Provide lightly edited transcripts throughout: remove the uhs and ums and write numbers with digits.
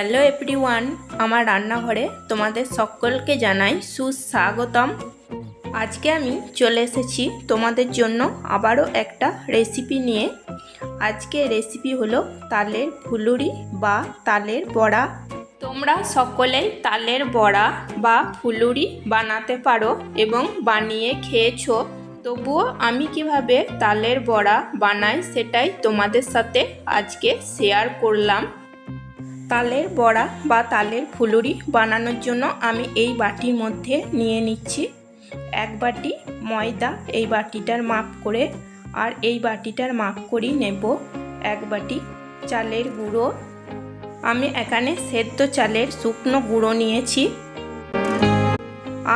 Hello everyone, আমার রান্নাঘরে তোমাদের সকলকে জানাই সুস্বাগতম। আজকে আমি চলে এসেছি তোমাদের জন্য আবারও একটা রেসিপি নিয়ে। আজকে রেসিপি হলো তালের ফুলুরি বা তালের বড়া। তোমরা সকলেই তালের বড়া বা ফুলুরি বানাতে পারো এবং বানিয়ে খেয়েছো। তবুও আমি কিভাবে তালের বড়া বানাই সেটাই তোমাদের সাথে আজকে শেয়ার করলাম। তালের বড়া বা তালের ফুলুরি বানানোর জন্য আমি এই বাটির মধ্যে নিয়ে নিচ্ছি 1 বাটি ময়দা, এই বাটিটার মাপ করে, আর এই বাটিটার মাপ করেই নেব 1 বাটি চালের গুঁড়ো। আমি এখানে সেদ্ধ চালের শুকনো গুঁড়ো নিয়েছি।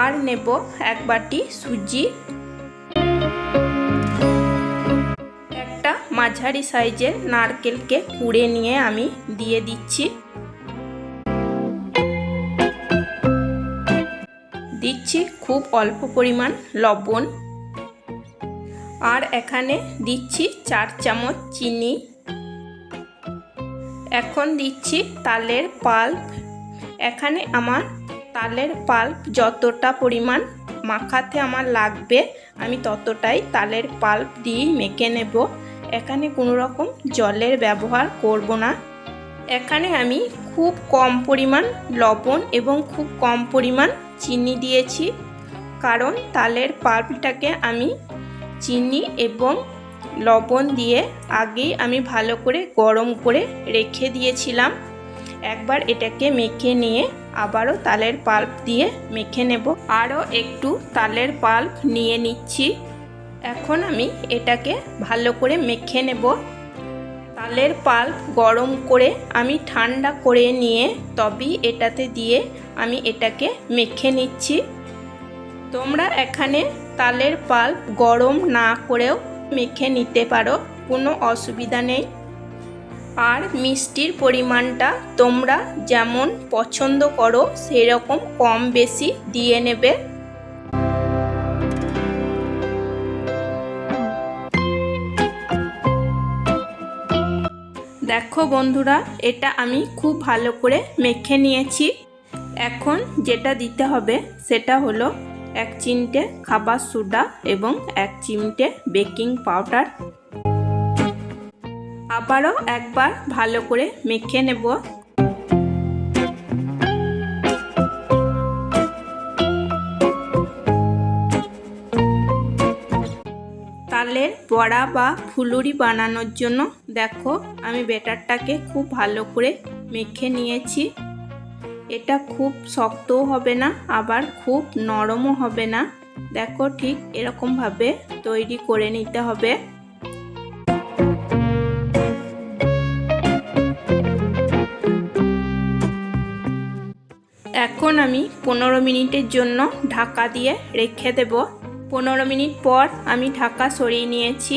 আর নেব 1 বাটি সুজি। একটা মাঝারি সাইজের নারকেলকে কুড়ে নিয়ে আমি দিয়ে দিচ্ছি। খুব অল্প পরিমাণ লবণ। আর এখানে দিচ্ছি 4 চামচ চিনি। এখন দিচ্ছি তালের পাল্প। এখানে আমার তালের পাল্প যতটা পরিমাণ মাখাতে আমার লাগবে আমি ততটাই তালের পাল্প দিয়ে মেখে নেব। এখানে কোনো রকম জলের ব্যবহার করব না। এখানে আমি খুব কম পরিমাণ লবণ এবং খুব কম পরিমাণ চিনি দিয়েছি, কারণ তালের পাল্পটাকে আমি চিনি এবং লবণ দিয়ে আগেই আমি ভালো করে গরম করে রেখে দিয়েছিলাম। একবার এটাকে মেখে নিয়ে আবারও তালের পাল্প দিয়ে মেখে নেব। আরও একটু তালের পাল্প নিয়ে নিচ্ছি। এখন আমি এটাকে ভালো করে মেখে নেব। তালের পাল্প গরম করে আমি ঠান্ডা করে নিয়ে তবেই এটাতে দিয়ে আমি এটাকে মেখে নিচ্ছি। তোমরা এখানে তালের পাল্প গরম না করেও মেখে নিতে পারো, কোনো অসুবিধা নেই। আর মিষ্টির পরিমাণটা তোমরা যেমন পছন্দ করো সেই রকম কম বেশি দিয়ে নেবে। দেখো বন্ধুরা, এটা আমি খুব ভালো করে মেখে নিয়েছি। এখন যেটা দিতে হবে সেটা হলো 1 চিমটে খাবার সোডা এবং 1 চিমটে বেকিং পাউডার। আবারও একবার ভালো করে মেখে নেব। তালের বড়া বা ফুলুরি বানানোর জন্য দেখো আমি ব্যাটারটাকে খুব ভালো করে মেখে নিয়েছি। এটা খুব শক্তও হবে না, আবার খুব নরমও হবে না। দেখো ঠিক এরকমভাবে তৈরি করে নিতে হবে। এখন আমি 15 মিনিটের জন্য ঢাকা দিয়ে রেখে দেব। 15 মিনিট পর আমি ঢাকা সরিয়ে নিয়েছি।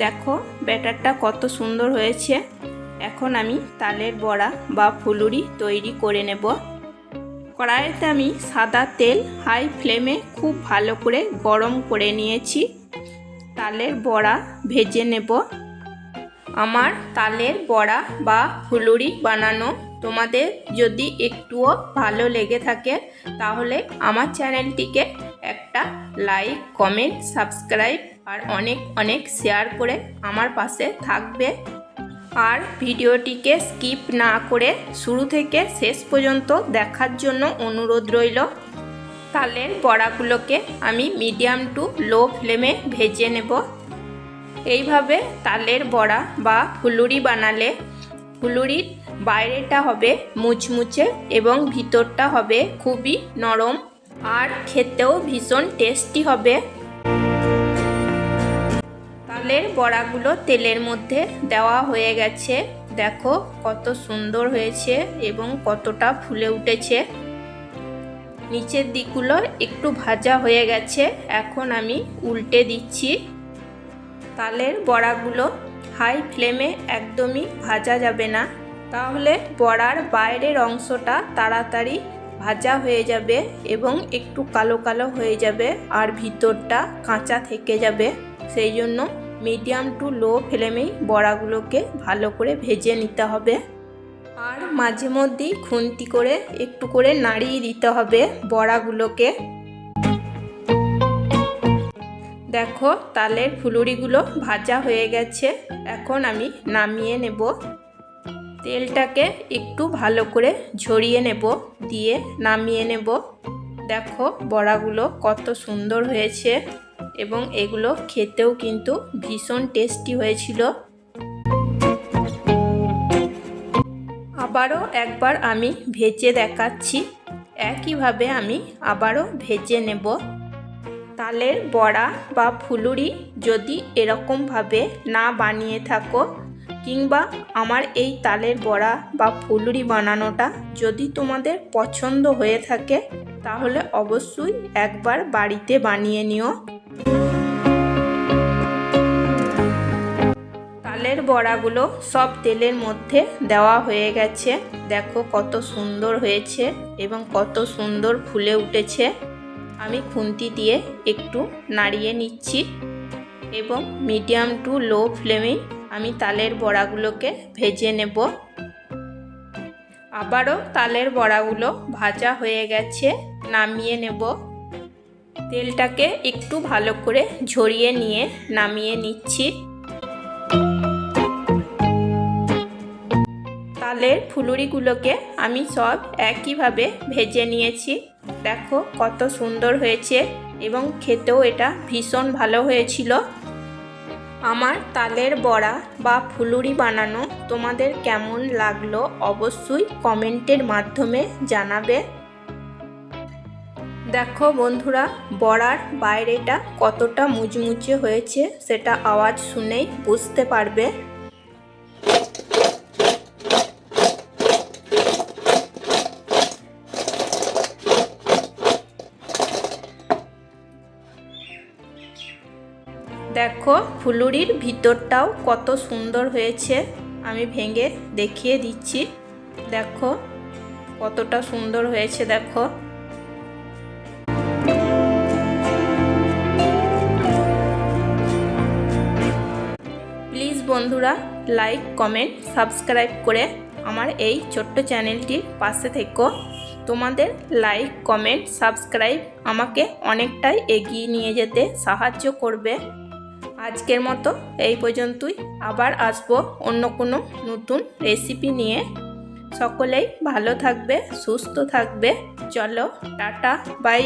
দেখো ব্যাটারটা কত সুন্দর হয়েছে। এখন আমি তালের বড়া বা ফুলুরি তৈরি করে নেব। কড়াইতে আমি সাদা তেল হাই ফ্লেমে খুব ভালো করে গরম করে নিয়েছি। তালের বড়া ভেজে নেব। আমার তালের বড়া বা ফুলুরি বানানো তোমাদের যদি একটুও ভালো লেগে থাকে তাহলে আমার চ্যানেলটিকে একটা লাইক, কমেন্ট, সাবস্ক্রাইব আর অনেক অনেক শেয়ার করে আমার পাশে থাকবে। আর ভিডিওটিকে স্কিপ না করে শুরু থেকে শেষ পর্যন্ত দেখার জন্য অনুরোধ রইল। তালের বড়াগুলোকে আমি মিডিয়াম টু লো ফ্লেমে ভেজে নেব। এইভাবে তালের বড়া বা ফুলুরি বানালে ফুলুরির বাইরেটা হবে মুচমুচে এবং ভিতরটা হবে খুবই নরম, আর খেতেও ভীষণ টেস্টি হবে। তালের বড়াগুলো তেলের মধ্যে দেওয়া হয়ে গেছে। দেখো কত সুন্দর হয়েছে এবং কতটা ফুলে উঠেছে। নিচের দিকগুলো একটু ভাজা হয়ে গেছে। এখন আমি উল্টে দিচ্ছি। তালের বড়াগুলো হাই ফ্লেমে একদমই ভাজা যাবে না, তাহলে বড়ার বাইরের অংশটা তাড়াতাড়ি ভাজা হয়ে যাবে এবং একটু কালো কালো হয়ে যাবে, আর ভিতরটা কাঁচা থেকে যাবে। সেই জন্য মিডিয়াম টু লো ফ্লেমেই বড়াগুলোকে ভালো করে ভেজে নিতে হবে। আর মাঝে মধ্যেই খুন্তি করে একটু করে নাড়িয়ে দিতে হবে বড়াগুলোকে। দেখো তালের ফুলুরিগুলো ভাজা হয়ে গেছে, এখন আমি নামিয়ে নেব। তেলটাকে একটু ভালো করে ঝরিয়ে নেব, দিয়ে নামিয়ে নেব। দেখো বড়াগুলো কত সুন্দর হয়েছে এবং এগুলো খেতেও কিন্তু ভীষণ টেস্টি হয়েছিল। আবারও একবার আমি ভেজে দেখাচ্ছি, একইভাবে আমি আবারও ভেজে নেব। তালের বড়া বা ফুলুরি যদি এরকমভাবে না বানিয়ে থাকো, কিংবা আমার এই তালের বড়া বা ফুলুরি বানানোটা যদি তোমাদের পছন্দ হয়ে থাকে, তাহলে অবশ্যই একবার বাড়িতে বানিয়ে নিও। তালের বড়াগুলো সব তেলের মধ্যে দেওয়া হয়ে গেছে। দেখো কত সুন্দর হয়েছে এবং কত সুন্দর ফুলে উঠেছে। আমি খুন্তি দিয়ে একটু নাড়িয়ে নিচ্ছি এবং মিডিয়াম টু লো ফ্লেমে আমি তালের বড়াগুলোকে ভেজে নেব। আবারও তালের বড়াগুলো ভাজা হয়ে গেছে, নামিয়ে নেব। তেলটাকে একটু ভালো করে ঝরিয়ে নিয়ে নামিয়ে নিচ্ছি। তালের ফুলুরিগুলোকে আমি সব একইভাবে ভেজে নিয়েছি। দেখো কত সুন্দর হয়েছে এবং খেতেও এটা ভীষণ ভালো হয়েছিল। আমার তালের বড়া বা ফুলুরি বানানো তোমাদের কেমন লাগলো অবশ্যই কমেন্টের মাধ্যমে জানাবে। দেখো বন্ধুরা, বড়ার বাইরেটা কতটা মুচমুচে হয়েছে সেটা আওয়াজ শুনেই বুঝতে পারবে। দেখো ফুলুরির ভিতরটাও কত সুন্দর হয়েছে, আমি ভেঙে দেখিয়ে দিচ্ছি। দেখো কতটা সুন্দর হয়েছে। দেখো প্লিজ বন্ধুরা লাইক কমেন্ট সাবস্ক্রাইব করে আমার এই ছোট্ট চ্যানেলটির পাশে থেকো। তোমাদের লাইক কমেন্ট সাবস্ক্রাইব আমাকে অনেকটাই এগিয়ে নিয়ে যেতে সাহায্য করবে। আজকের মতো এই পর্যন্তই, আবার আসবো অন্য কোনো নতুন রেসিপি নিয়ে। সকলেই ভালো থাকবে, সুস্থ থাকবে। চলো টাটা, বাই।